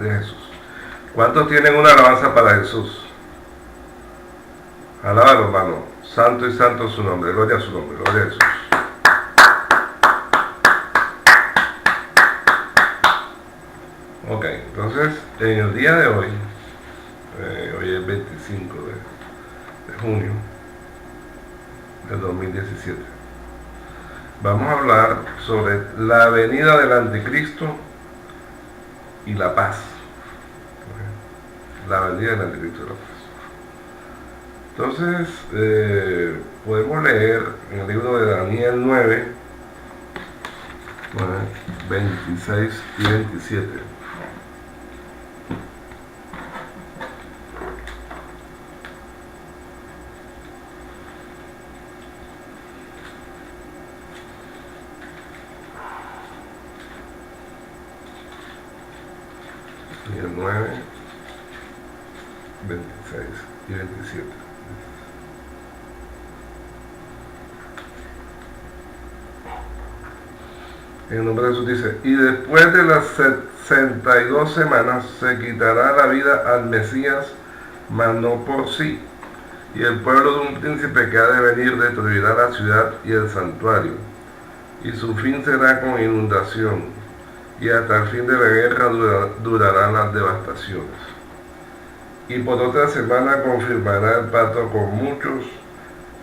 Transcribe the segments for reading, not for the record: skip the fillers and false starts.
Gloria a Jesús. ¿Cuántos tienen una alabanza para Jesús? Alábalo, hermano. Santo y santo es su nombre. Gloria a su nombre. Gloria a Jesús. Ok, entonces, en el día de hoy, hoy es 25 de junio del 2017, vamos a hablar sobre la venida del anticristo y la paz. La venida del anticristo y la paz. Entonces, podemos leer en el libro de Daniel 9, 26 y 27. Daniel 9, 26 y 27. En el nombre de Jesús dice: y después de las 62 semanas se quitará la vida al Mesías, mas no por sí. Y el pueblo de un príncipe que ha de venir destruirá la ciudad y el santuario. Y su fin será con inundación. Y hasta el fin de la guerra durarán las devastaciones. Y por otra semana confirmará el pacto con muchos.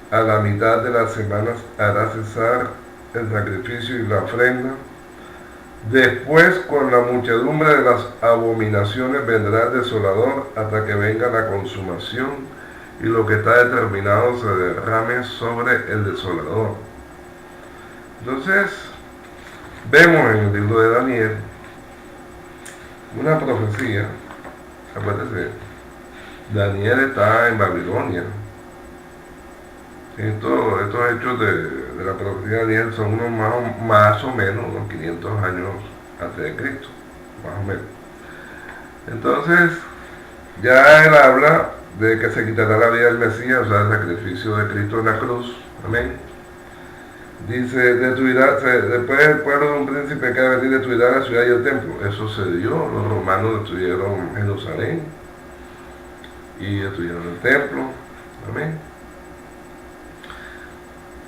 A la mitad de las semanas hará cesar el sacrificio y la ofrenda. Después, con la muchedumbre de las abominaciones, vendrá el desolador hasta que venga la consumación y lo que está determinado se derrame sobre el desolador. Entonces, vemos en el libro de Daniel una profecía. Acuérdense, Daniel está en Babilonia. Estos hechos de la profecía de Daniel son unos más o menos unos 500 años antes de Cristo, más o menos. Entonces, ya él habla de que se quitará la vida del Mesías, o sea, el sacrificio de Cristo en la cruz. Amén. Dice, después el pueblo de un príncipe que ha de venir destruirá la ciudad y el templo. Eso se dio, los romanos destruyeron Jerusalén y destruyeron el templo. Amén.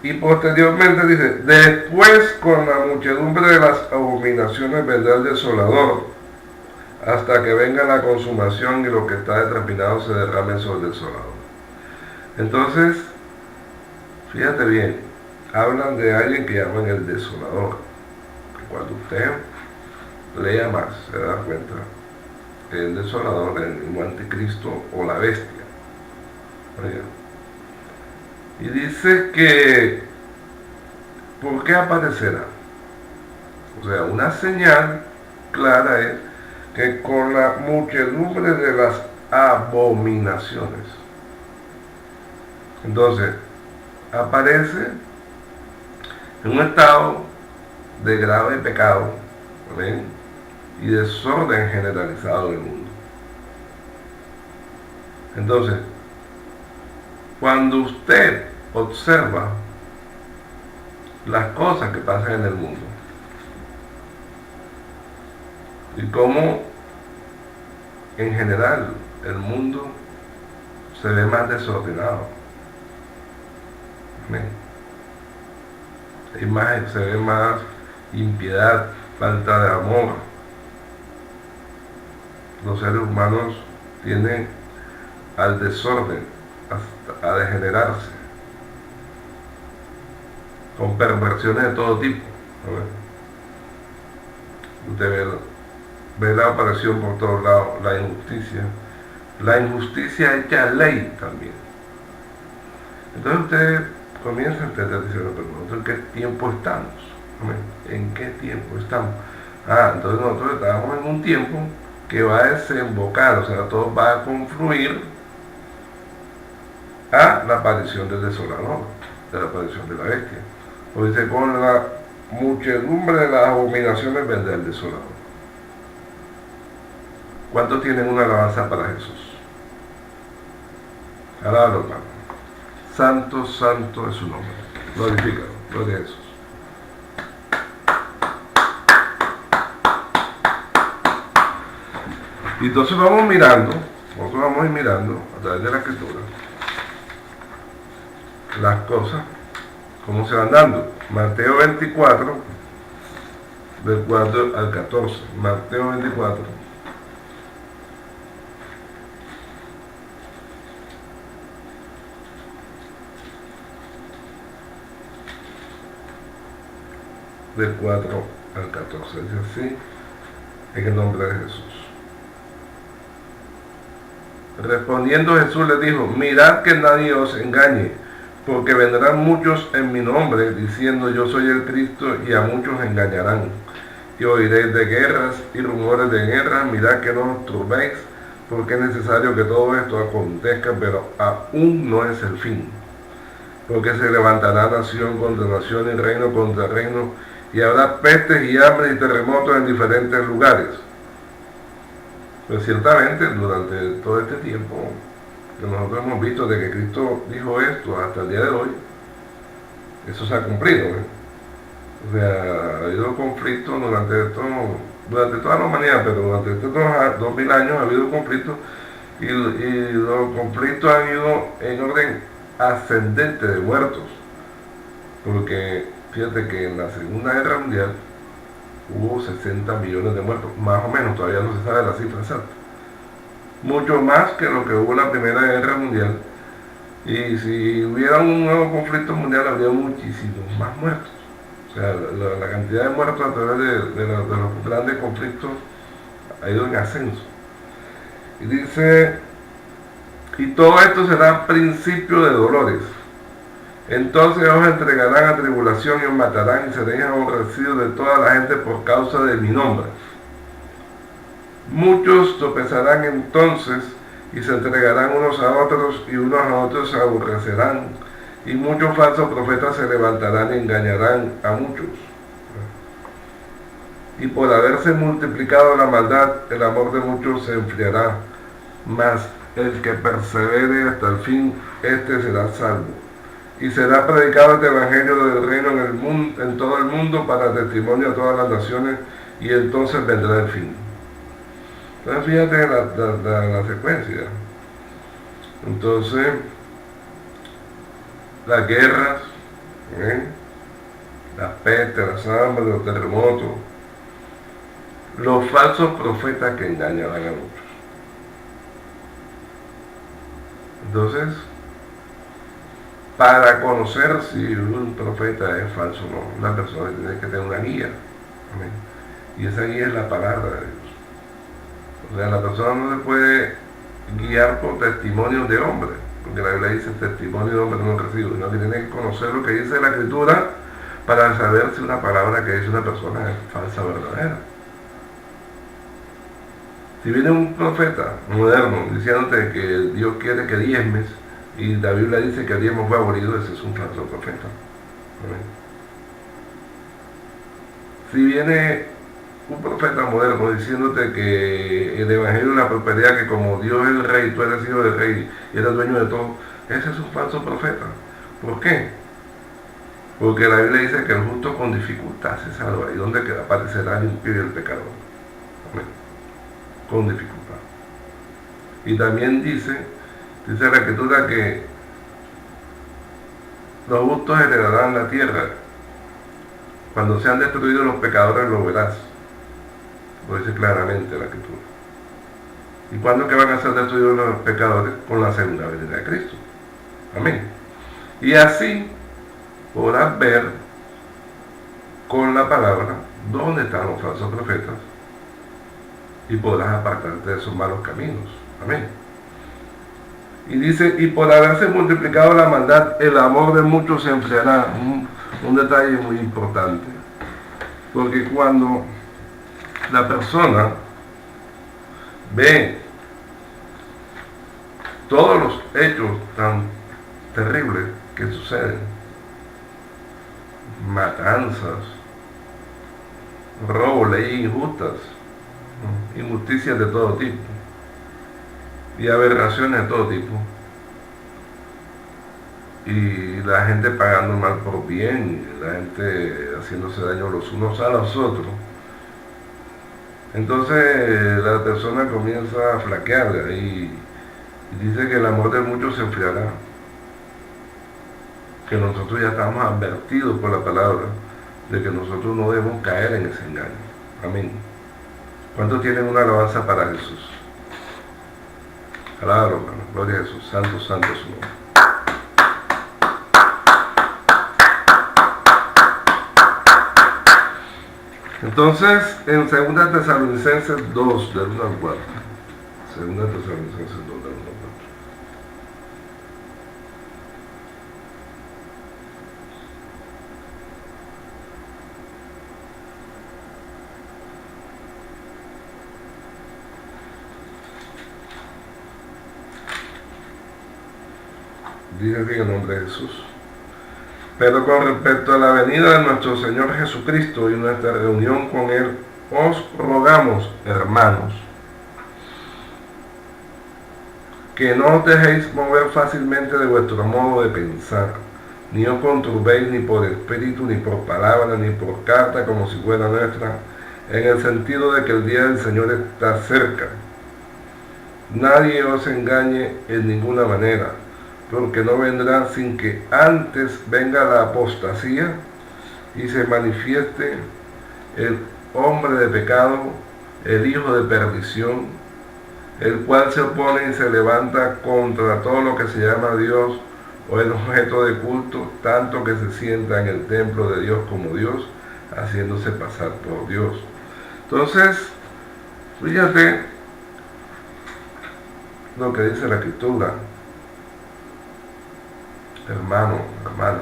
Y posteriormente dice, después con la muchedumbre de las abominaciones vendrá el desolador, hasta que venga la consumación y lo que está determinado se derrame sobre el desolador. Entonces, fíjate bien, hablan de alguien que llaman el desolador, que cuando usted lea más se da cuenta que el desolador es el mismo anticristo o la bestia. Oiga. Y dice que, ¿por qué aparecerá? O sea, una señal clara es que con la muchedumbre de las abominaciones. Entonces, aparece en un estado de grave pecado, ¿ven? Y desorden generalizado en el mundo. Entonces, cuando usted observa las cosas que pasan en el mundo y cómo en general el mundo se ve más desordenado, se ve más impiedad, falta de amor. Los seres humanos tienden al desorden, a degenerarse, con perversiones de todo tipo. Usted ve la aparición por todos lados, la injusticia hecha ley también. Entonces usted comienza a entender, diciendo, pero nosotros ¿en qué tiempo estamos? ¿En qué tiempo estamos? Entonces nosotros estamos en un tiempo que va a desembocar, o sea, todo va a confluir a la aparición del desolador, de la aparición de la bestia. O dice, con la muchedumbre de las abominaciones vendrá el desolador. ¿Cuántos tienen una alabanza para Jesús? Alábalo, hermano. Santo, santo es su nombre. Glorifícalo. Gloria a Jesús. Y entonces vamos mirando, nosotros vamos a ir mirando a través de la escritura las cosas, cómo se van dando. Mateo 24, del 4 al 14. Mateo 24. Del 4 al 14. Dice así, en el nombre de Jesús. Respondiendo Jesús les dijo, mirad que nadie os engañe, porque vendrán muchos en mi nombre, diciendo yo soy el Cristo, y a muchos engañarán. Y oiréis de guerras y rumores de guerras, mirad que no os turbéis, porque es necesario que todo esto acontezca, pero aún no es el fin. Porque se levantará nación contra nación y reino contra reino, y habrá pestes y hambre y terremotos en diferentes lugares. Pues ciertamente durante todo este tiempo que nosotros hemos visto de que Cristo dijo esto hasta el día de hoy, eso se ha cumplido, ¿eh? O sea, ha habido conflictos durante toda la humanidad, pero durante estos 2000 años ha habido conflictos, y los conflictos han ido en orden ascendente de muertos, porque fíjate que en la Segunda Guerra Mundial hubo 60 millones de muertos, más o menos, todavía no se sabe la cifra exacta, mucho más que lo que hubo en la Primera Guerra Mundial, y si hubiera un nuevo conflicto mundial habría muchísimos más muertos. O sea, la cantidad de muertos a través de los grandes conflictos ha ido en ascenso. Y dice, y todo esto será principio de dolores. Entonces os entregarán a tribulación y os matarán, y seréis aborrecidos de toda la gente por causa de mi nombre. Muchos tropezarán entonces y se entregarán unos a otros, y unos a otros se aborrecerán, y muchos falsos profetas se levantarán y engañarán a muchos. Y por haberse multiplicado la maldad, el amor de muchos se enfriará, mas el que persevere hasta el fin, este será salvo. Y será predicado este evangelio del reino en todo el mundo para testimonio a todas las naciones, y entonces vendrá el fin. Entonces fíjate la secuencia. Entonces, las guerras, las pestes, las hambres, los terremotos, los falsos profetas que engañarán a muchos. Entonces, para conocer si un profeta es falso o no, una persona tiene que tener una guía. Amén. Y esa guía es la palabra de Dios. O sea, la persona no se puede guiar por testimonios de hombres, porque la Biblia dice testimonio de hombre no recibo, sino que tiene que conocer lo que dice la Escritura para saber si una palabra que dice una persona es falsa o verdadera. Si viene un profeta moderno diciéndote que Dios quiere que diezmes, y la Biblia dice que el diezmo fue abolido, ese es un falso profeta. ¿Amén? Si viene un profeta moderno diciéndote que el evangelio es la prosperidad, que como Dios es el rey, tú eres hijo del rey y eres dueño de todo, ese es un falso profeta. ¿Por qué? Porque la Biblia dice que el justo con dificultad se salva, y donde queda aparecerá el impío y el pecador. Amén. Con dificultad. Y también dice la Escritura que los justos heredarán la tierra. Cuando sean destruidos los pecadores lo verás. Lo dice claramente la Escritura. ¿Y cuándo que van a ser destruidos los pecadores? Con la segunda venida de Cristo. Amén. Y así podrás ver con la palabra dónde están los falsos profetas, y podrás apartarte de esos malos caminos. Amén. Y dice, y por haberse multiplicado la maldad, el amor de muchos se enfriará. Un detalle muy importante, porque cuando la persona ve todos los hechos tan terribles que suceden, matanzas, robo, leyes injustas, injusticias de todo tipo y aberraciones de todo tipo, y la gente pagando mal por bien, la gente haciéndose daño los unos a los otros, Entonces la persona comienza a flaquear y dice que el amor de muchos se enfriará, que nosotros ya estamos advertidos por la palabra de que nosotros no debemos caer en ese engaño. Amén. ¿Cuántos tienen una alabanza para Jesús? Alabado, hermano. Gloria a Jesús. Santo, santo es su nombre. Entonces, en 2 Tesalonicenses 2, del 1 al 4. 2 Tesalonicenses 2, del 1 al 4. Dice así en el nombre de Jesús. Pero con respecto a la venida de nuestro Señor Jesucristo y nuestra reunión con Él, os rogamos, hermanos, que no os dejéis mover fácilmente de vuestro modo de pensar, ni os conturbéis ni por espíritu, ni por palabra, ni por carta como si fuera nuestra, en el sentido de que el día del Señor está cerca. Nadie os engañe en ninguna manera, porque no vendrá sin que antes venga la apostasía y se manifieste el hombre de pecado, el hijo de perdición, el cual se opone y se levanta contra todo lo que se llama Dios o el objeto de culto, tanto que se sienta en el templo de Dios como Dios, haciéndose pasar por Dios. Entonces, fíjate lo que dice la Escritura. Hermano, hermana,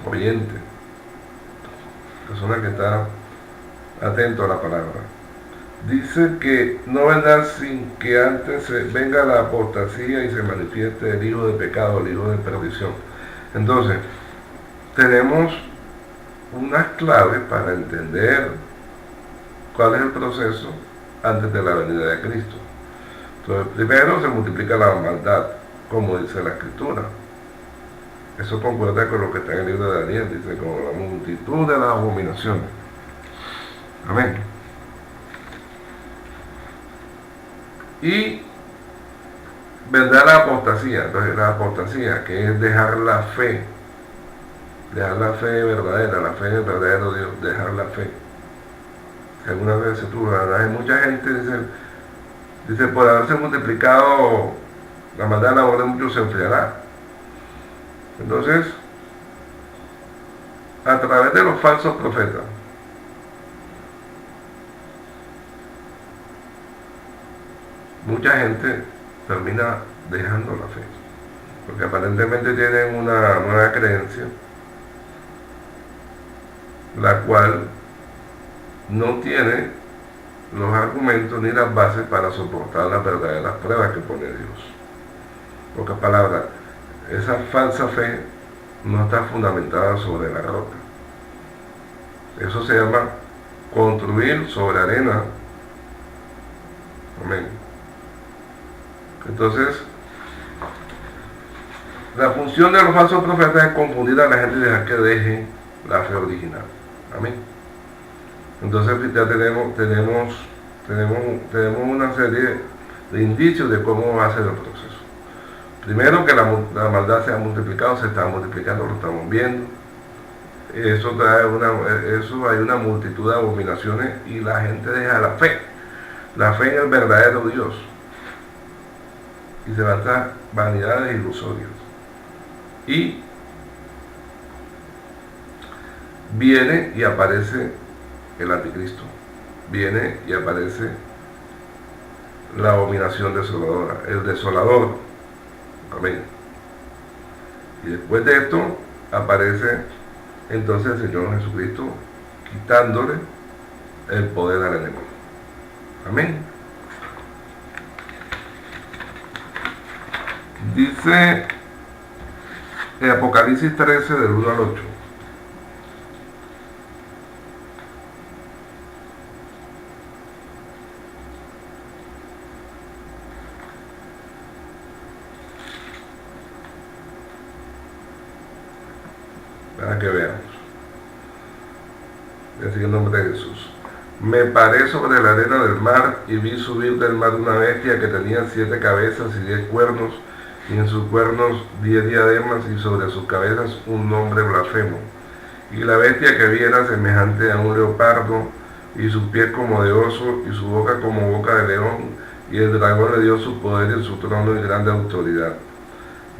oyente, persona que está atento a la palabra. Dice que no vendrá sin que antes venga la apostasía y se manifieste el hijo de pecado, el hijo de perdición. Entonces, tenemos unas claves para entender cuál es el proceso antes de la venida de Cristo. Entonces, primero se multiplica la maldad, como dice la Escritura. Eso concuerda con lo que está en el libro de Daniel, dice, con la multitud de las abominaciones. Amén. Y vendrá la apostasía. Entonces, la apostasía, que es dejar la fe verdadera, la fe en el verdadero Dios, dejar la fe. Algunas veces hay mucha gente, dice, por haberse multiplicado la maldad, la amor de muchos se enfriará. Entonces, a través de los falsos profetas, mucha gente termina dejando la fe, porque aparentemente tienen una nueva creencia, la cual no tiene los argumentos ni las bases para soportar las verdaderas pruebas que pone Dios. En pocas palabras, esa falsa fe no está fundamentada sobre la roca. Eso se llama construir sobre arena. Amén. Entonces, la función de los falsos profetas es confundir a la gente y dejar que deje la fe original. Amén. Entonces ya tenemos una serie de indicios de cómo va a ser el proceso. Primero, que la maldad se ha multiplicado, se está multiplicando, lo estamos viendo. Eso hay una multitud de abominaciones y la gente deja la fe en el verdadero Dios, y se van a vanidades ilusorias. Y viene y aparece el anticristo, viene y aparece la abominación desoladora, el desolador. Amén. Y después de esto aparece entonces el Señor Jesucristo, quitándole el poder al enemigo. Amén. Dice en Apocalipsis 13, del 1 al 8. Para que veamos. Así en el nombre de Jesús. Me paré sobre la arena del mar y vi subir del mar una bestia que tenía 7 cabezas y 10 cuernos, y en sus cuernos 10 diademas, y sobre sus cabezas un nombre blasfemo. Y la bestia que vi era semejante a un leopardo, y sus pies como de oso, y su boca como boca de león, y el dragón le dio su poder y su trono y grande autoridad.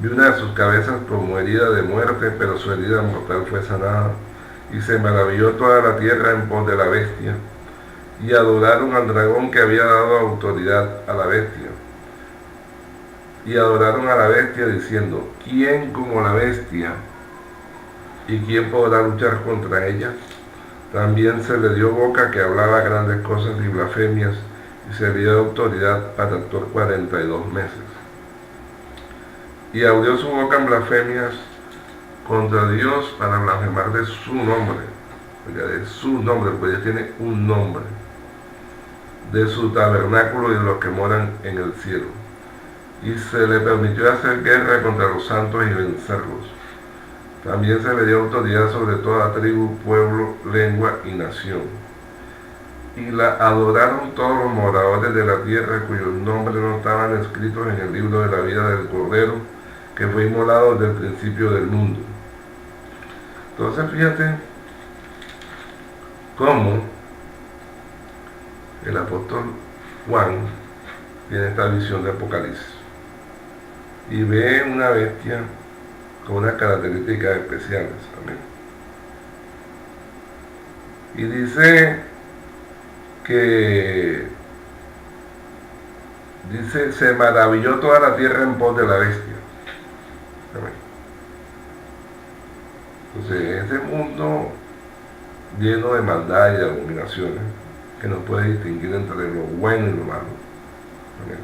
Vi una de sus cabezas como herida de muerte, pero su herida mortal fue sanada, y se maravilló toda la tierra en pos de la bestia, y adoraron al dragón que había dado autoridad a la bestia. Y adoraron a la bestia diciendo, ¿quién como la bestia? ¿Y quién podrá luchar contra ella? También se le dio boca que hablaba grandes cosas y blasfemias, y se le dio autoridad para actuar 42 meses. Y abrió su boca en blasfemias contra Dios para blasfemar de su nombre, de su nombre, porque Dios tiene un nombre, de su tabernáculo y de los que moran en el cielo. Y se le permitió hacer guerra contra los santos y vencerlos. También se le dio autoridad sobre toda tribu, pueblo, lengua y nación. Y la adoraron todos los moradores de la tierra cuyos nombres no estaban escritos en el libro de la vida del Cordero, que fue inmolado desde el principio del mundo. Entonces fíjate cómo el apóstol Juan tiene esta visión de Apocalipsis y ve una bestia con unas características especiales. Amén. Y dice que se maravilló toda la tierra en pos de la bestia. Amén. Entonces, ese mundo lleno de maldad y de abominaciones, que no puede distinguir entre lo bueno y lo malo. Amén.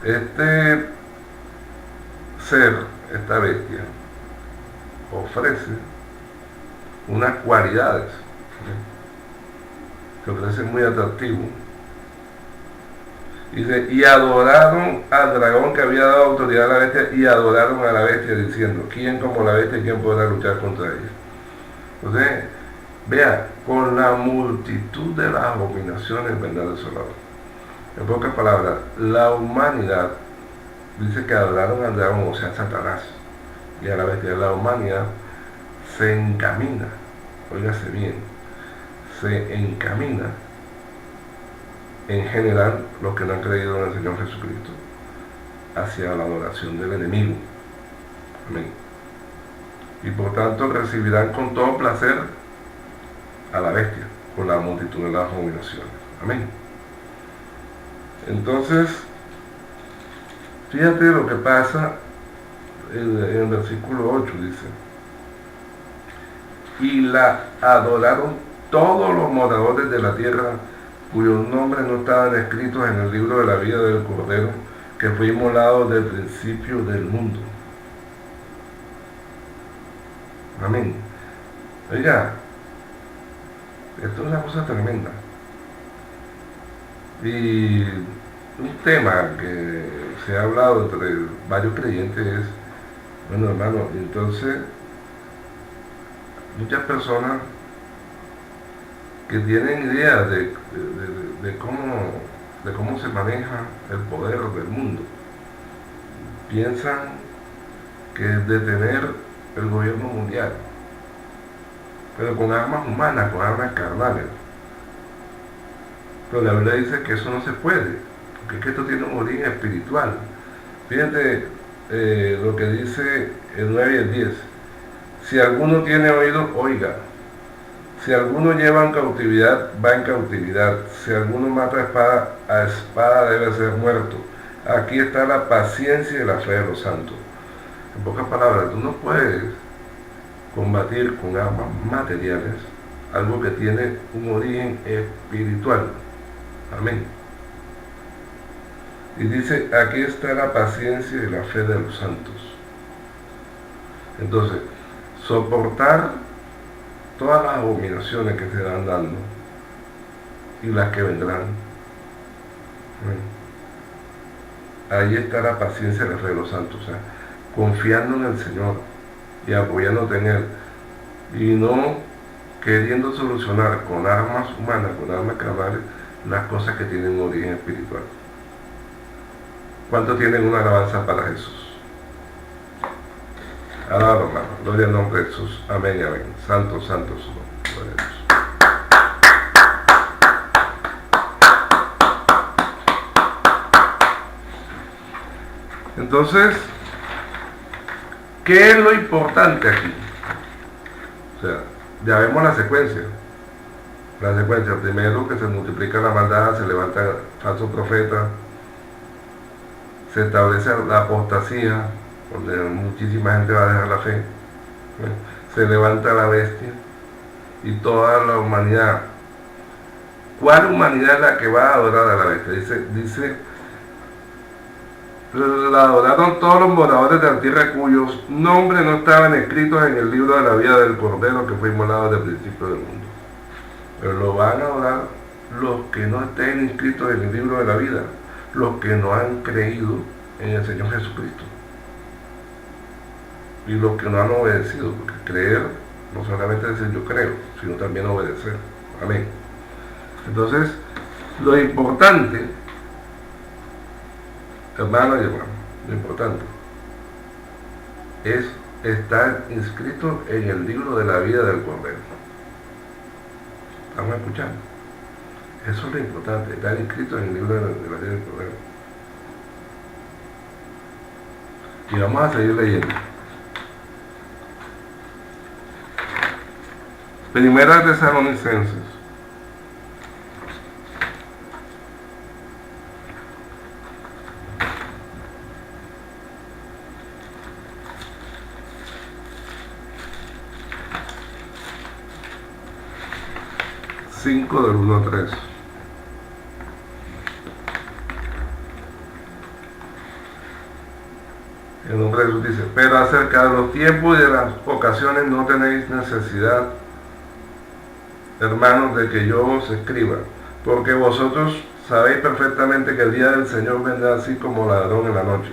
Este ser, esta bestia, ofrece unas cualidades, ¿sí?, que ofrece muy atractivo. Dice, y adoraron al dragón que había dado autoridad a la bestia, y adoraron a la bestia diciendo, ¿quién como la bestia y quién podrá luchar contra ella? Entonces, vea, con la multitud de las abominaciones vendrá desolador. En pocas palabras, la humanidad dice que adoraron al dragón, o sea, Satanás, y a la bestia. La humanidad se encamina, óigase bien, se encamina, en general, los que no han creído en el Señor Jesucristo, hacia la adoración del enemigo. Amén. Y por tanto recibirán con todo placer a la bestia, con la multitud de las abominaciones. Amén. Entonces, fíjate lo que pasa en el versículo 8, dice, y la adoraron todos los moradores de la tierra cuyos nombres no estaban escritos en el libro de la vida del Cordero, que fue inmolado desde el principio del mundo. Amén. Oiga, esto es una cosa tremenda. Y un tema que se ha hablado entre varios creyentes es, bueno, hermano, entonces muchas personas que tienen idea de cómo se maneja el poder del mundo, piensan que es detener el gobierno mundial, pero con armas humanas, con armas carnales. Pero la Biblia dice que eso no se puede, porque es que esto tiene un origen espiritual. Fíjate lo que dice el 9 y el 10. Si alguno tiene oído, oiga. Si alguno lleva en cautividad, va en cautividad. Si alguno mata a espada debe ser muerto. Aquí está la paciencia y la fe de los santos. En pocas palabras, tú no puedes combatir con armas materiales algo que tiene un origen espiritual. Amén. Y dice, aquí está la paciencia y la fe de los santos. Entonces, soportar todas las abominaciones que se van dando y las que vendrán. Ahí está la paciencia y la fe de los santos. O sea, confiando en el Señor y apoyándote en Él. Y no queriendo solucionar con armas humanas, con armas carnales, las cosas que tienen un origen espiritual. ¿Cuántos tienen una alabanza para Jesús? Alabado, hermano. Gloria al nombre de Jesús. Amén y amén. Santo, santo su nombre. Gloria a Dios. Entonces, ¿qué es lo importante aquí? O sea, ya vemos la secuencia. La secuencia, primero que se multiplica la maldad, se levanta falsos profetas, se establece la apostasía, donde muchísima gente va a dejar la fe, se levanta la bestia y toda la humanidad. ¿Cuál humanidad es la que va a adorar a la bestia? Dice la adoraron todos los moradores de la tierra cuyos nombres no estaban escritos en el libro de la vida del Cordero que fue inmolado desde el principio del mundo. Pero lo van a adorar los que no estén inscritos en el libro de la vida, los que no han creído en el Señor Jesucristo y los que no han obedecido, porque creer no solamente decir yo creo, sino también obedecer. Amén. Entonces, lo importante, hermano y hermano, lo importante es estar inscrito en el libro de la vida del Cordero. ¿Estamos escuchando? Eso es lo importante, estar inscrito en el libro de la vida del Cordero. Y vamos a seguir leyendo. Primera de Tesalonicenses. Del 1 al 3. El nombre de Jesús dice: pero acerca de los tiempos y de las ocasiones no tenéis necesidad, hermanos, de que yo os escriba, porque vosotros sabéis perfectamente que el día del Señor vendrá así como ladrón en la noche,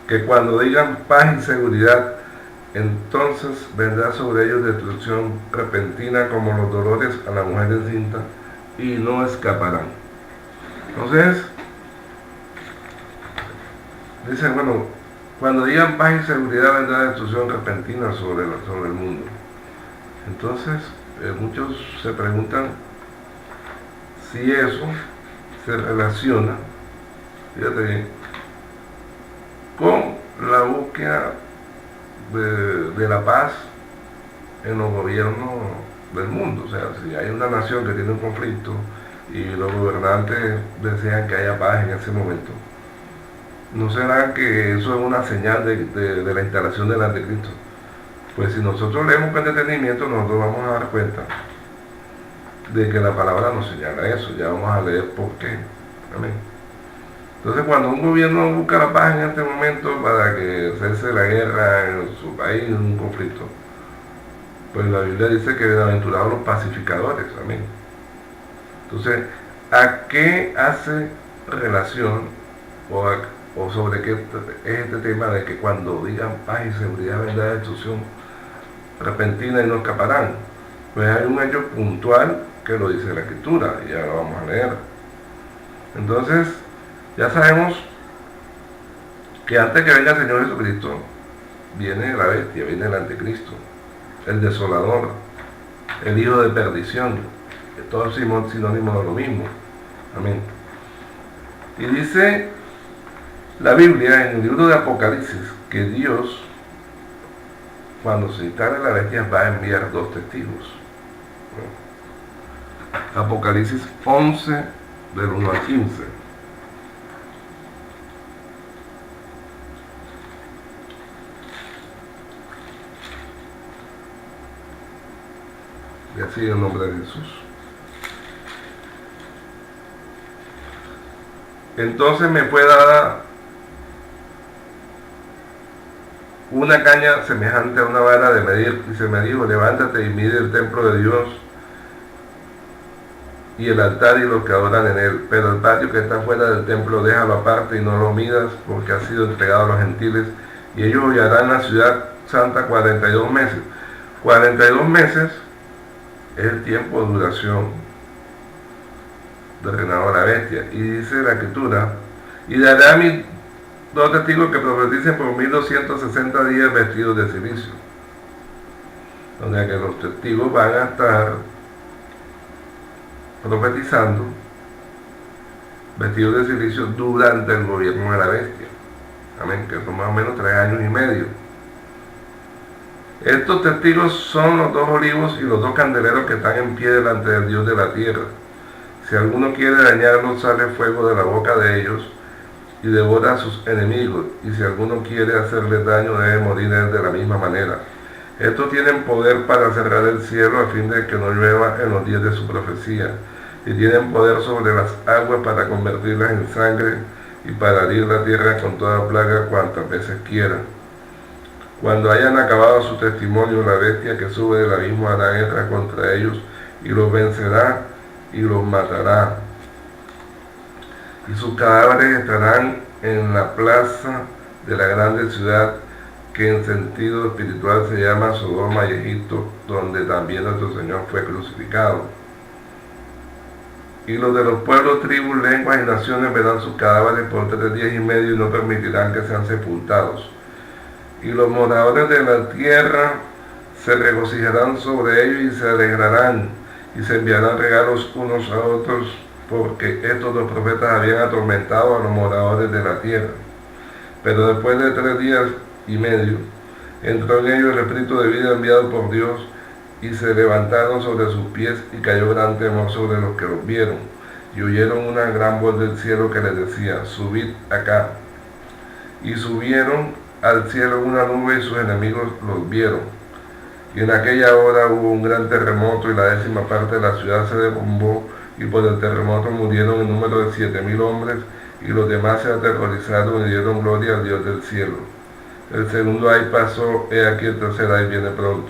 que cuando digan paz y seguridad, entonces vendrá sobre ellos destrucción repentina como los dolores a la mujer encinta, y no escaparán. Entonces, dice, bueno, cuando digan paz y seguridad vendrá destrucción repentina sobre el mundo. Entonces, muchos se preguntan si eso se relaciona, fíjate bien, con la búsqueda de la paz en los gobiernos del mundo. O sea, si hay una nación que tiene un conflicto y los gobernantes desean que haya paz en ese momento, ¿no será que eso es una señal de la instalación del anticristo? Pues si nosotros leemos con detenimiento, nosotros vamos a dar cuenta de que la palabra nos señala eso. Ya vamos a leer por qué. Amén. Entonces, cuando un gobierno busca la paz en este momento para que cese la guerra en su país, en un conflicto, pues la Biblia dice que bienaventurados los pacificadores. Amén. Entonces, ¿a qué hace relación o sobre qué es este tema de que cuando digan paz y seguridad vendrá destrucción repentina y no escaparán? Pues hay un hecho puntual que lo dice la Escritura y ya lo vamos a leer. Entonces, ya sabemos que antes que venga el Señor Jesucristo, viene la bestia, viene el anticristo, el desolador, el hijo de perdición, todo es sinónimo de lo mismo. Amén. Y dice la Biblia en el libro de Apocalipsis que Dios, cuando se instale la bestia, va a enviar 2 testigos. Apocalipsis 11, del 1 al 15. Y así en el nombre de Jesús. Entonces me fue dada una caña semejante a una vara de medir, y se me dijo: levántate y mide el templo de Dios y el altar y los que adoran en él, pero el patio que está fuera del templo déjalo aparte y no lo midas, porque ha sido entregado a los gentiles, y ellos hollarán la ciudad santa 42 meses. 42 meses es el tiempo de duración del reinado de la bestia. Y dice la escritura, y daré a mis 2 testigos que profeticen por 1260 días vestidos de silicio. O sea que los testigos van a estar profetizando vestidos de silicio durante el gobierno de la bestia. Amén, que son más o menos 3 años y medio. Estos testigos son los 2 olivos y los 2 candeleros que están en pie delante del Dios de la tierra. Si alguno quiere dañarlos, sale fuego de la boca de ellos y devora a sus enemigos. Y si alguno quiere hacerles daño, debe morir de la misma manera. Estos tienen poder para cerrar el cielo a fin de que no llueva en los días de su profecía. Y tienen poder sobre las aguas para convertirlas en sangre y para herir la tierra con toda plaga cuantas veces quieran. Cuando hayan acabado su testimonio, la bestia que sube del abismo hará guerra contra ellos y los vencerá y los matará. Y sus cadáveres estarán en la plaza de la grande ciudad, que en sentido espiritual se llama Sodoma y Egipto, donde también nuestro Señor fue crucificado. Y los de los pueblos, tribus, lenguas y naciones verán sus cadáveres por 3 días y medio y no permitirán que sean sepultados. Y los moradores de la tierra se regocijarán sobre ellos y se alegrarán y se enviarán regalos unos a otros, porque estos 2 profetas habían atormentado a los moradores de la tierra. Pero después de 3 días y medio, entró en ellos el espíritu de vida enviado por Dios, y se levantaron sobre sus pies, y cayó gran temor sobre los que los vieron, y oyeron una gran voz del cielo que les decía: subid acá. Y subieron al cielo una nube, y sus enemigos los vieron. Y en aquella hora hubo un gran terremoto, y la 10ª parte de la ciudad se derrumbó, y por el terremoto murieron en número de 7000 hombres, y los demás se aterrorizaron y dieron gloria al Dios del cielo. El segundo ay pasó, he aquí el tercer ay viene pronto.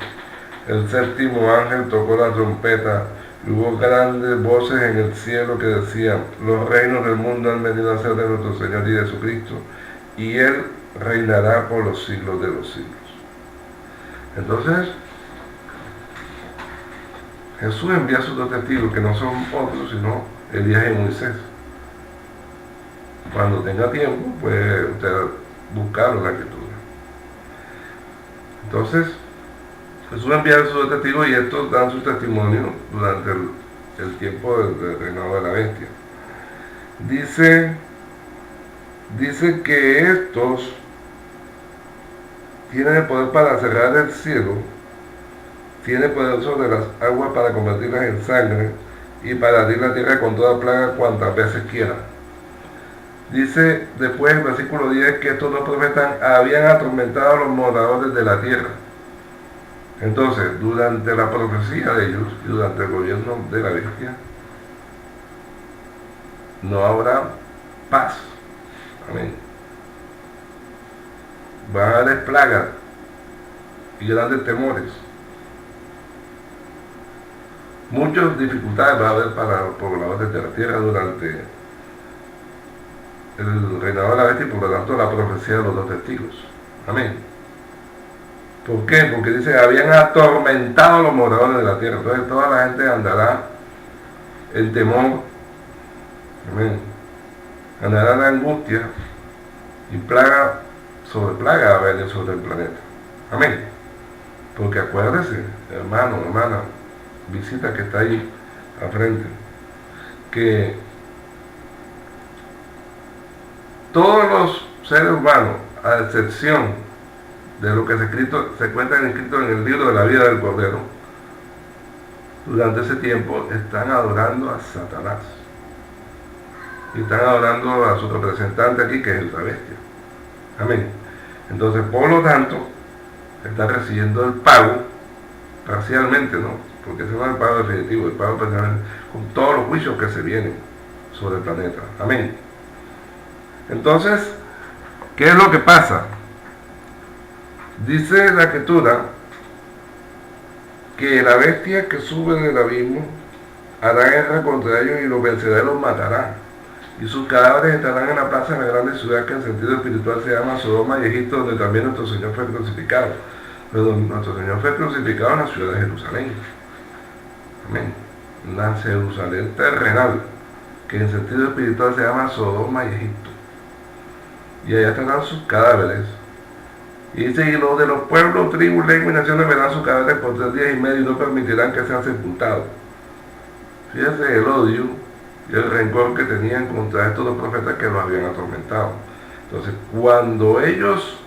El 7º ángel tocó la trompeta, y hubo grandes voces en el cielo que decían: los reinos del mundo han venido a ser de nuestro Señor y de Jesucristo, y Él reinará por los siglos de los siglos. Entonces, Jesús envía a sus 2 testigos, que no son otros sino Elías y Moisés. Cuando tenga tiempo, puede usted buscarlo en la escritura. Entonces, Jesús envía a sus 2 testigos, y estos dan su testimonio durante el tiempo del reinado de la bestia. Dice que estos tienen el poder para cerrar el cielo, tiene poder sobre las aguas para convertirlas en sangre, y para herir la tierra con toda plaga cuantas veces quieran. Dice después en el versículo 10 que estos 2 profetas habían atormentado a los moradores de la tierra. Entonces, durante la profecía de ellos y durante el gobierno de la bestia, no habrá paz. Amén. Van a haber plagas y grandes temores. Muchas dificultades va a haber para los pobladores de la tierra durante el reinado de la bestia, y por lo tanto la profecía de los 2 testigos. Amén. ¿Por qué? Porque dice: habían atormentado a los moradores de la tierra. Entonces toda la gente andará en temor. Amén. Andará en angustia, y plaga sobre plaga va a venir sobre el planeta. Amén. Porque acuérdese, hermano, hermana, visita que está ahí al frente, que todos los seres humanos, a excepción de lo que se cuenta escrito en el libro de la vida del Cordero, durante ese tiempo están adorando a Satanás, y están adorando a su representante aquí, que es la bestia. Amén. Entonces, por lo tanto, están recibiendo el pago parcialmente, ¿no? Porque ese no es el pago definitivo, el pago parcialmente, con todos los juicios que se vienen sobre el planeta. Amén. Entonces, ¿qué es lo que pasa? Dice la escritura que la bestia que sube del abismo hará guerra contra ellos y los vencerá y los matará. Y sus cadáveres estarán en la plaza de la grande ciudad, que en sentido espiritual se llama Sodoma y Egipto, donde también nuestro Señor fue crucificado. Pero nuestro Señor fue crucificado en la ciudad de Jerusalén. Amén. La Jerusalén terrenal, que en sentido espiritual se llama Sodoma y Egipto. Y allá estarán sus cadáveres. Y dice, y los de los pueblos, tribus, lenguas y naciones verán sus cadáveres por 3 días y medio y no permitirán que sean sepultados. Fíjense el odio y el rencor que tenían contra estos dos profetas que los habían atormentado. Entonces, cuando ellos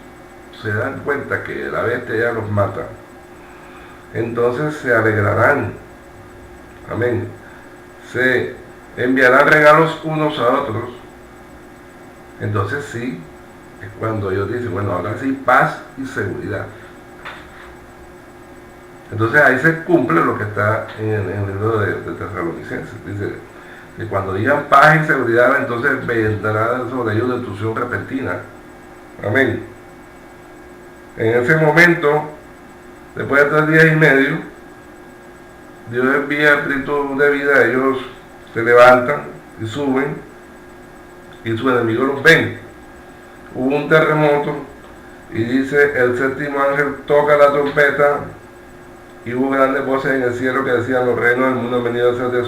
se dan cuenta que la bestia ya los mata, entonces se alegrarán. Amén. Se enviarán regalos unos a otros. Entonces sí, es cuando ellos dicen, bueno, ahora sí, paz y seguridad. Entonces ahí se cumple lo que está en el libro de Tesalonicenses. Dice que cuando digan paz y seguridad, entonces vendrá sobre ellos destrucción repentina. Amén. En ese momento, después de 3 días y medio, Dios envía el espíritu de vida, ellos se levantan y suben, y sus enemigos los ven. Hubo un terremoto, y dice, el séptimo ángel toca la trompeta, y hubo grandes voces en el cielo que decían, los reinos del mundo han venido a ser de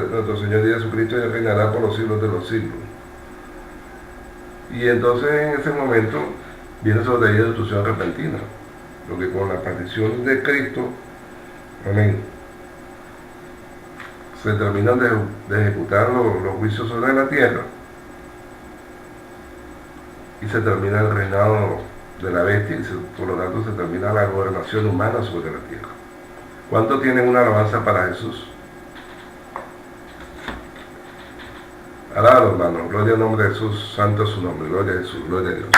nuestro Señor y Jesucristo, y reinará por los siglos de los siglos. Y entonces en ese momento viene sobre ellos destrucción repentina, porque con la aparición de Cristo, amén, se terminan de ejecutar los juicios sobre la tierra, y se termina el reinado de la bestia, y por lo tanto se termina la gobernación humana sobre la tierra. ¿Cuánto tienen una alabanza para Jesús? Alabado, hermano, gloria al nombre de Jesús, santo es su nombre, gloria a Jesús, gloria a Dios.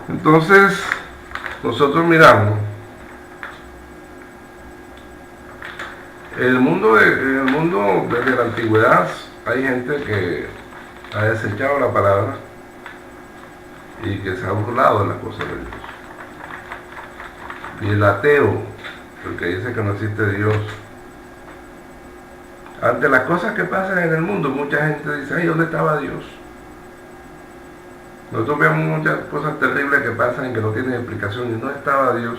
Entonces, nosotros miramos en el mundo desde la antigüedad hay gente que ha desechado la palabra y que se ha burlado de las cosas de Dios. Y el ateo, el que dice que no existe Dios, ante las cosas que pasan en el mundo, mucha gente dice, ay, ¿dónde estaba Dios? Nosotros vemos muchas cosas terribles que pasan y que no tienen explicación, y no estaba Dios.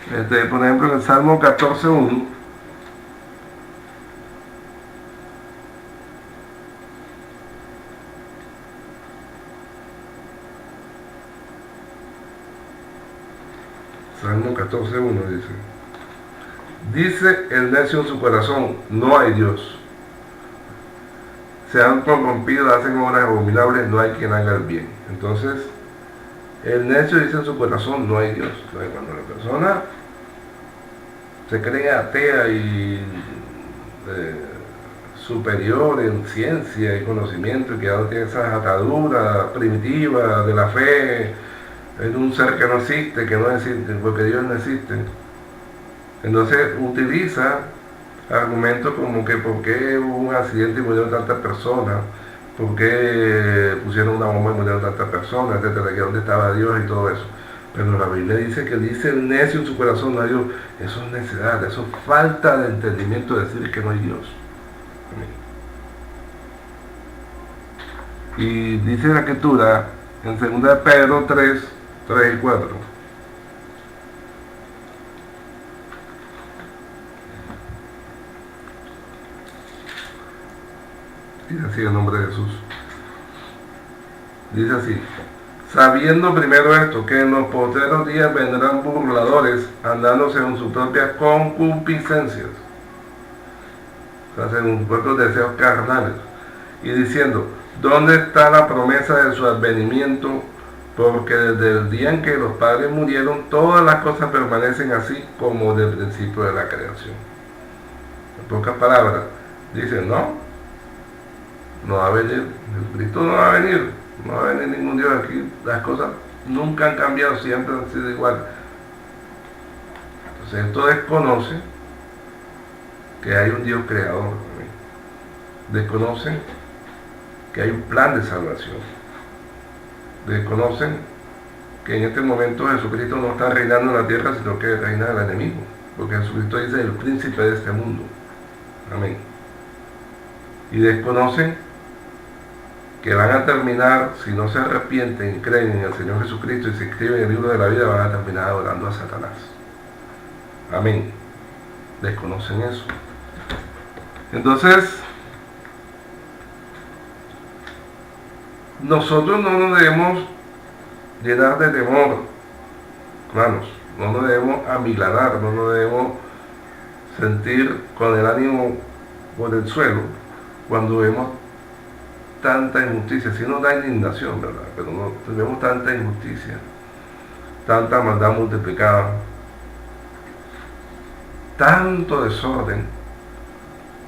Por ejemplo, en el Salmo 14:1, Salmo 14:1 dice el necio en su corazón, no hay Dios. Se han corrompido, hacen obras abominables, no hay quien haga el bien. Entonces, el necio dice en su corazón, no hay Dios. Entonces, cuando la persona se cree atea y superior en ciencia y conocimiento, y que ya no tiene esas ataduras primitivas de la fe en un ser que no existe, que no existe, porque Dios no existe, entonces utiliza argumentos como que por qué hubo un accidente y murieron tantas personas, por qué pusieron una bomba y murieron tantas personas, etcétera, que dónde estaba Dios y todo eso. Pero la Biblia dice que dice el necio en su corazón, no hay Dios. Eso es necedad, eso es falta de entendimiento de decir que no hay Dios. Y dice la Escritura en 2 Pedro 3 y 4. Dice así el nombre de Jesús. Dice así, sabiendo primero esto, que en los postreros días vendrán burladores, andando según sus propias concupiscencias, o sea, según sus propios deseos carnales, y diciendo, ¿dónde está la promesa de su advenimiento? Porque desde el día en que los padres murieron, todas las cosas permanecen así como del principio de la creación. En pocas palabras, dice, no va a venir, Cristo no va a venir, no va a venir ningún Dios aquí, las cosas nunca han cambiado, siempre han sido igual. Entonces esto desconoce que hay un Dios creador, desconocen que hay un plan de salvación, desconocen que en este momento Jesucristo no está reinando en la tierra, sino que reina el enemigo, porque Jesucristo dice el príncipe de este mundo. Amén. Y desconocen que que van a terminar, si no se arrepienten, creen en el Señor Jesucristo y se inscriben en el libro de la vida, van a terminar adorando a Satanás. Amén. Desconocen eso. Entonces, nosotros no nos debemos llenar de temor, hermanos. No nos debemos amilanar, no nos debemos sentir con el ánimo por el suelo cuando vemos tanta injusticia. Si nos da indignación, ¿verdad? Pero no vemos tanta injusticia, tanta maldad multiplicada, tanto desorden,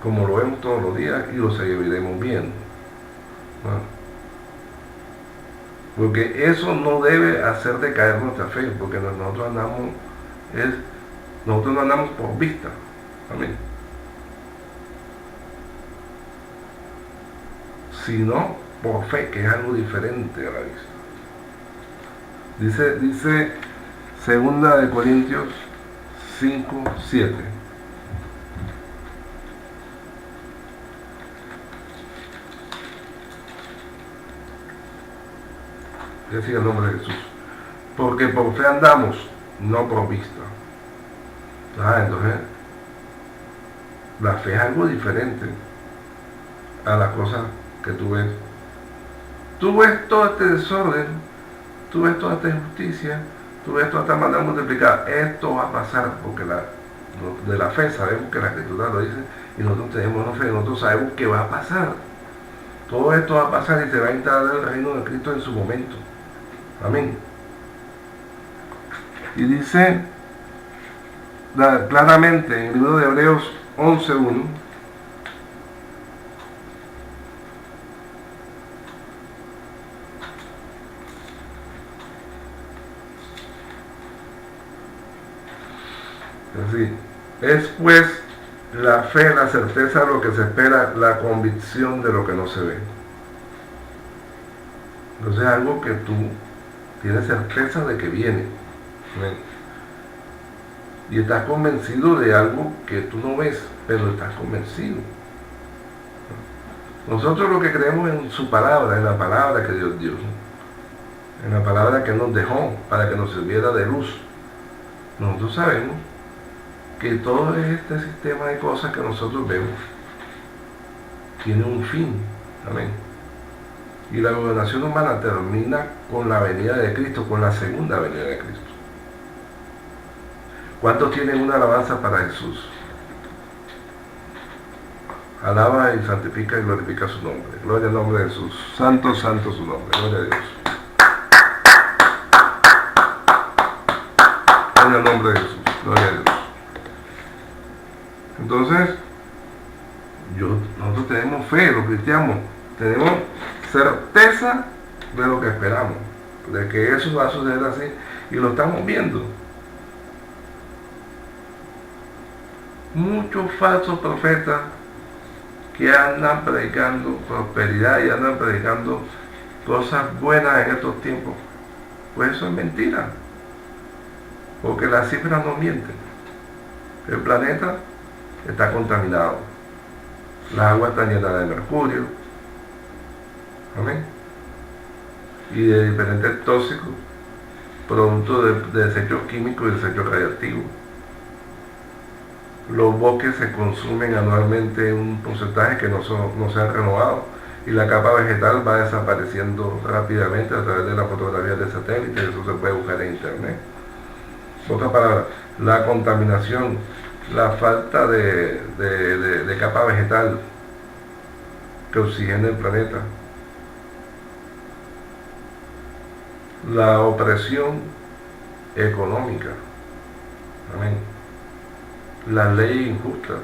como lo vemos todos los días y lo seguiremos viendo. Bueno, porque eso no debe hacer decaer nuestra fe, porque nosotros no andamos por vista. Amén. Sino por fe, que es algo diferente a la vista. Dice 2 Corintios 5:7. Decía el nombre de Jesús. Porque por fe andamos, no por vista. Entonces, la fe es algo diferente a las cosas que tú ves. Tú ves todo este desorden, tú ves toda esta injusticia, tú ves toda esta maldad multiplicada. Esto va a pasar porque de la fe sabemos que la Escritura lo dice y nosotros tenemos la fe, nosotros sabemos que va a pasar. Todo esto va a pasar y se va a instalar el reino de Cristo en su momento. Amén. Y dice claramente en el libro de Hebreos 11:1, así, es pues la fe, la certeza de lo que se espera, la convicción de lo que no se ve. Entonces es algo que tú tienes certeza de que viene. ¿Ven? Y estás convencido de algo que tú no ves, pero estás convencido. Nosotros lo que creemos en su palabra, en la palabra que Dios dio, en la palabra que nos dejó para que nos sirviera de luz. Nosotros sabemos que todo este sistema de cosas que nosotros vemos tiene un fin. Amén. Y la gobernación humana termina con la venida de Cristo, con la segunda venida de Cristo. ¿Cuántos tienen una alabanza para Jesús? Alaba y santifica y glorifica su nombre. Gloria al nombre de Jesús. Santo, santo su nombre. Gloria a Dios. Gloria al nombre de Jesús. Gloria a Dios. Entonces, nosotros tenemos fe, los cristianos, tenemos certeza de lo que esperamos, de que eso va a suceder así, y lo estamos viendo. Muchos falsos profetas que andan predicando prosperidad y andan predicando cosas buenas en estos tiempos, pues eso es mentira, porque las cifras no mienten. El planeta está contaminado, las aguas están llenas de mercurio, amén, y de diferentes tóxicos, producto de desechos químicos y desechos radiactivos. Los bosques se consumen anualmente en un porcentaje que no se han renovado, y la capa vegetal va desapareciendo rápidamente a través de las fotografías de satélite. Eso se puede buscar en internet. En otras palabras, la contaminación, la falta de capa vegetal que oxigena el planeta, la opresión económica, amén, las leyes injustas,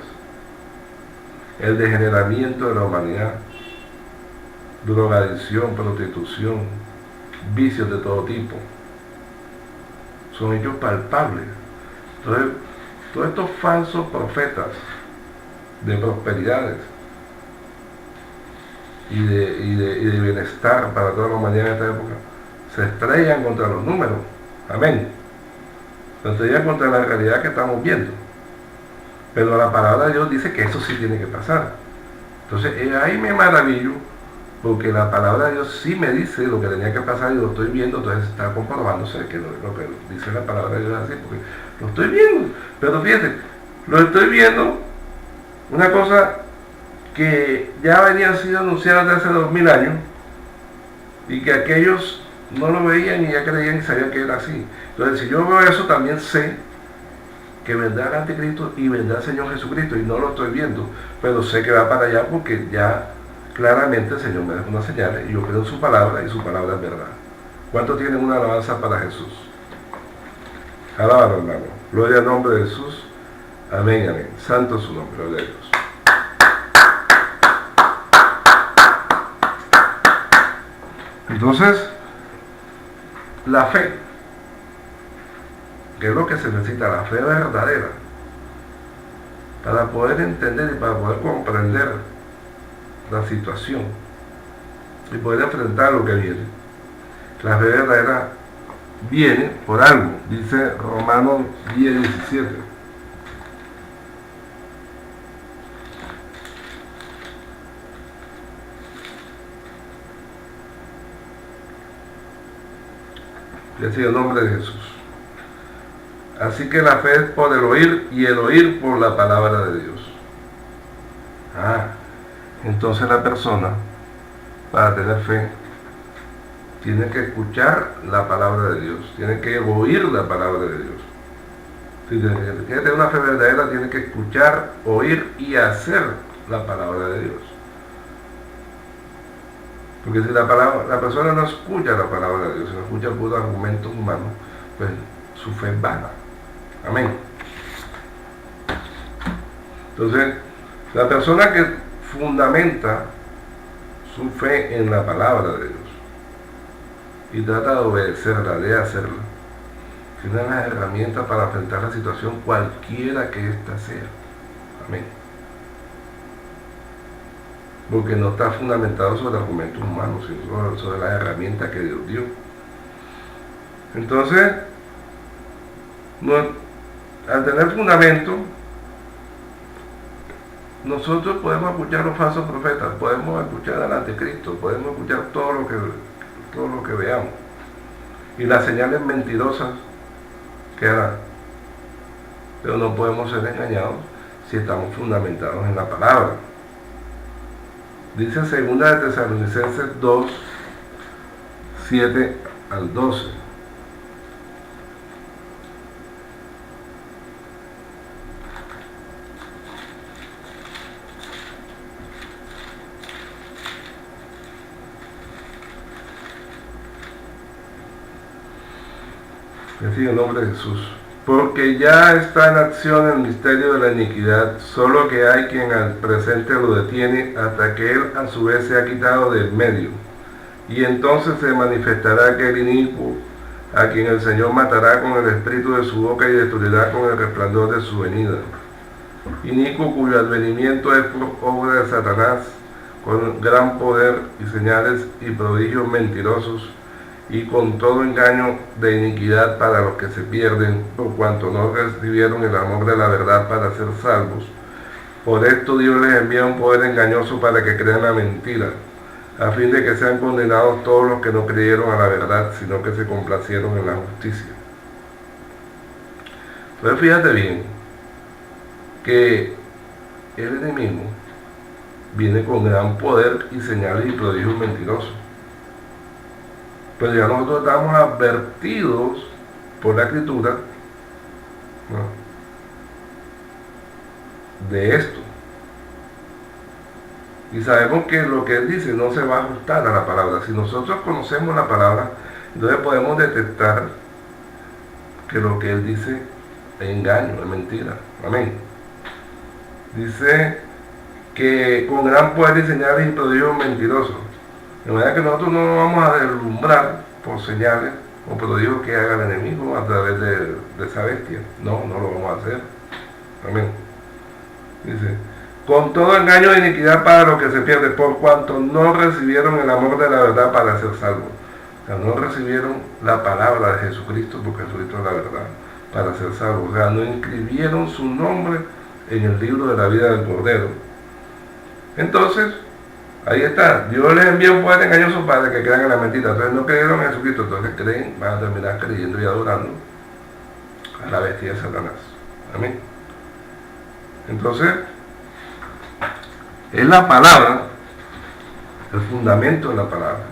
el degeneramiento de la humanidad, drogadicción, prostitución, vicios de todo tipo, son hechos palpables. Entonces, todos estos falsos profetas de prosperidades y de bienestar para toda la humanidad en esta época se estrellan contra los números. Amén. Se estrellan contra la realidad que estamos viendo. Pero la palabra de Dios dice que eso sí tiene que pasar. Entonces ahí me maravillo, porque la palabra de Dios sí me dice lo que tenía que pasar y lo estoy viendo, entonces está comprobándose que lo que dice la palabra de Dios es así, porque lo estoy viendo. Pero fíjate, lo estoy viendo, una cosa que ya venía sido anunciada desde hace 2000 años y que aquellos no lo veían y ya creían y sabían que era así. Entonces, si yo veo eso, también sé que vendrá el anticristo y vendrá el Señor Jesucristo, y no lo estoy viendo, pero sé que va para allá porque ya claramente el Señor me dejó una señal y yo creo en su palabra y su palabra es verdad. ¿Cuánto tienen una alabanza para Jesús? Alábalo, hermano. Gloria al nombre de Jesús. Amén, amén. Santo es su nombre, gloria a Dios. Entonces, la fe, que es lo que se necesita, la fe verdadera, para poder entender y para poder comprender la situación y poder enfrentar lo que viene. La fe verdadera viene por algo, dice Romanos 10:17. Decía el nombre de Jesús. Así que la fe es por el oír y el oír por la palabra de Dios. Entonces la persona, para tener fe, tiene que escuchar la palabra de Dios, tiene que oír la palabra de Dios. Si tiene que tener una fe verdadera, tiene que escuchar, oír y hacer la palabra de Dios. Porque si la persona no escucha la palabra de Dios, no escucha puros argumentos humanos, pues su fe es vana. Amén. Entonces, la persona que fundamenta su fe en la palabra de Dios y trata de obedecerla, de hacerla, tiene las herramientas para enfrentar la situación cualquiera que ésta sea. Amén. Porque no está fundamentado sobre argumentos humanos, sino sobre las herramientas que Dios dio. Entonces, al tener fundamento, nosotros podemos escuchar a los falsos profetas, podemos escuchar al anticristo, podemos escuchar todo lo que veamos, y las señales mentirosas que harán, pero no podemos ser engañados si estamos fundamentados en la palabra. Dice 2 de Tesalonicenses 2, 7 al 12. Decía el nombre de Jesús. Porque ya está en acción el misterio de la iniquidad, solo que hay quien al presente lo detiene hasta que él a su vez se ha quitado del medio. Y entonces se manifestará aquel inicuo, a quien el Señor matará con el espíritu de su boca y destruirá con el resplandor de su venida. Inicuo cuyo advenimiento es por obra de Satanás, con gran poder y señales y prodigios mentirosos, y con todo engaño de iniquidad para los que se pierden, por cuanto no recibieron el amor de la verdad para ser salvos. Por esto Dios les envía un poder engañoso para que crean la mentira, a fin de que sean condenados todos los que no creyeron a la verdad, sino que se complacieron en la justicia. Entonces fíjate bien, que el enemigo viene con gran poder y señales y prodigios mentirosos. Pero ya nosotros estamos advertidos por la Escritura, ¿no?, de esto. Y sabemos que lo que él dice no se va a ajustar a la palabra. Si nosotros conocemos la palabra, entonces podemos detectar que lo que él dice es engaño, es mentira. Amén. Dice que con gran poder y señales y prodigios mentirosos. De manera que nosotros no nos vamos a deslumbrar por señales o prodigios que haga el enemigo a través de esa bestia. No lo vamos a hacer. Amén. Dice, con todo engaño de iniquidad para los que se pierden, por cuanto no recibieron el amor de la verdad para ser salvos. O sea, no recibieron la palabra de Jesucristo, porque Jesucristo es la verdad, para ser salvos. O sea, no inscribieron su nombre en el libro de la vida del Cordero. Entonces, Ahí está, Dios les envía un poder engañoso para que crean en la mentira. Entonces no creyeron en Jesucristo, entonces creen, van a terminar creyendo y adorando a la bestia de Satanás. Amén. Entonces, es la palabra, el fundamento de la palabra,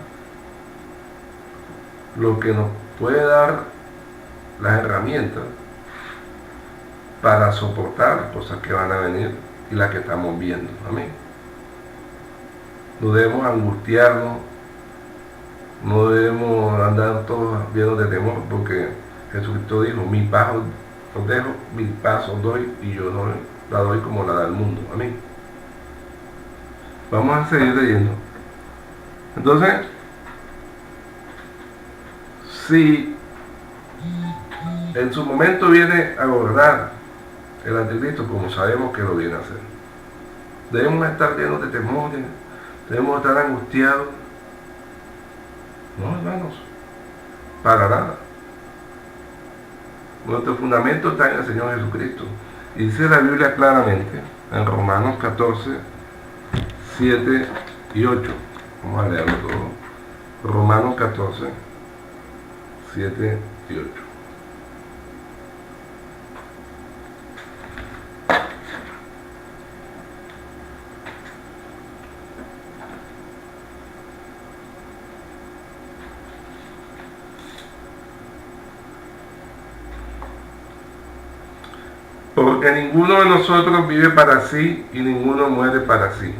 lo que nos puede dar las herramientas para soportar las cosas que van a venir y las que estamos viendo. Amén. No debemos angustiarnos, no debemos andar todos llenos de temor, porque Jesucristo dijo, mi paz os dejo, mi paz os doy, y yo no la doy como la da el mundo. Amén. Vamos a seguir leyendo. Entonces, si en su momento viene a gobernar el anticristo, como sabemos que lo viene a hacer, debemos estar llenos de temores, debemos estar angustiados. No, hermanos, para nada. Nuestro fundamento está en el Señor Jesucristo. Y dice la Biblia claramente en Romanos 14, 7 y 8. Vamos a leerlo todo. Romanos 14, 7 y 8. Porque ninguno de nosotros vive para sí y ninguno muere para sí.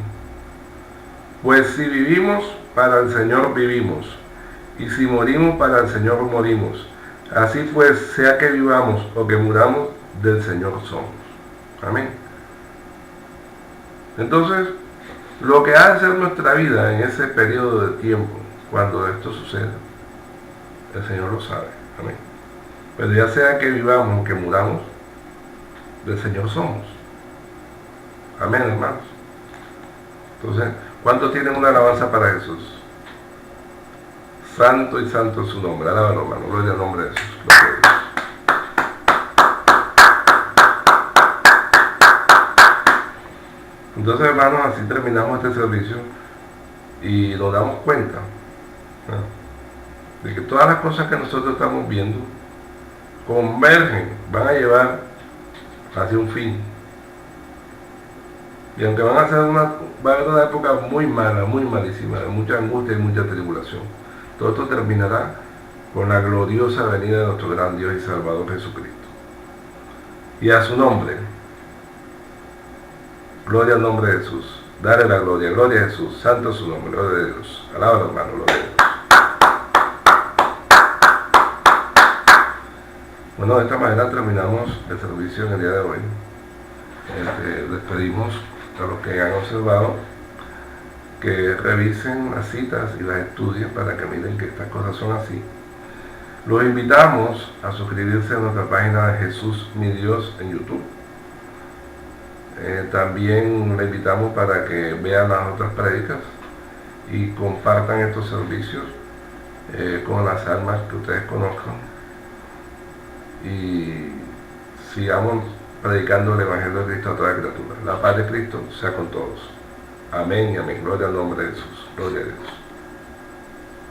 Pues si vivimos, para el Señor vivimos, y si morimos, para el Señor morimos. Así pues, sea que vivamos o que muramos, del Señor somos. Amén. Entonces, lo que ha de ser nuestra vida en ese periodo de tiempo, cuando esto suceda, el Señor lo sabe. Amén. Pero ya sea que vivamos o que muramos, del Señor somos. Amén, hermanos. Entonces, ¿cuántos tienen una alabanza para Jesús? Santo y santo es su nombre. Alábalo, hermano. Gloria al nombre de Jesús. Gloria a Dios. Entonces, hermanos, así terminamos este servicio y nos damos cuenta, ¿no?, de que todas las cosas que nosotros estamos viendo convergen, van a llevar hacia un fin. Y aunque va a haber una época muy mala, muy malísima, de mucha angustia y mucha tribulación, todo esto terminará con la gloriosa venida de nuestro gran Dios y Salvador Jesucristo. Y a su nombre, gloria al nombre de Jesús, dale la gloria, gloria a Jesús, santo es su nombre, gloria a Dios. Alábalo, hermano, gloria a Dios. Bueno, de esta manera terminamos el servicio en el día de hoy. Les pedimos a los que han observado que revisen las citas y las estudien para que miren que estas cosas son así. Los invitamos a suscribirse a nuestra página de Jesús Mi Dios en YouTube. También le invitamos para que vean las otras prédicas y compartan estos servicios con las almas que ustedes conozcan, y sigamos predicando el Evangelio de Cristo a toda criatura. La paz de Cristo sea con todos. Amén y amén. Gloria al nombre de Jesús. Gloria a Dios.